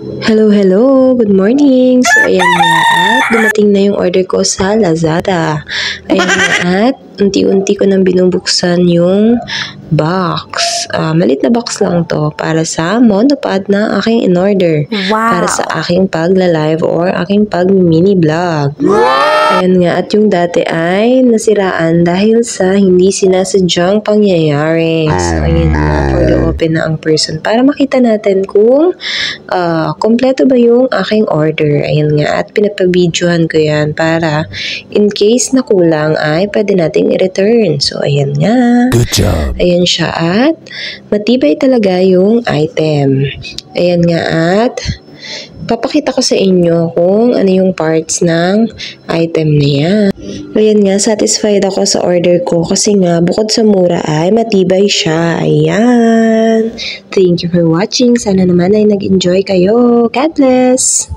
Hello, hello! Good morning! So, ayan nga at dumating na yung order ko sa Lazada. Ayan nga at unti-unti ko nang binubuksan yung box. Malit na box lang to para sa monopod na aking in-order. Wow! Para sa aking pagla-live or aking pag-mini vlog. Ayan nga at yung dati ay nasiraan dahil sa hindi sinasadyang pangyayari. So, ayan nga, for the open na ang person para makita natin kung kompleto ba yung aking order. Ayan nga, at pinapabidyohan ko yan para in case na kulang ay pwede nating i-return. So, ayan nga. Good job. Ayan siya at matibay talaga yung item. Ayan nga at papakita ko sa inyo kung ano yung parts ng item na yan. Ayan nga, satisfied ako sa order ko kasi nga bukod sa mura ay matibay siya. Ayan. Thank you for watching. Sana naman ay nag-enjoy kayo. God bless!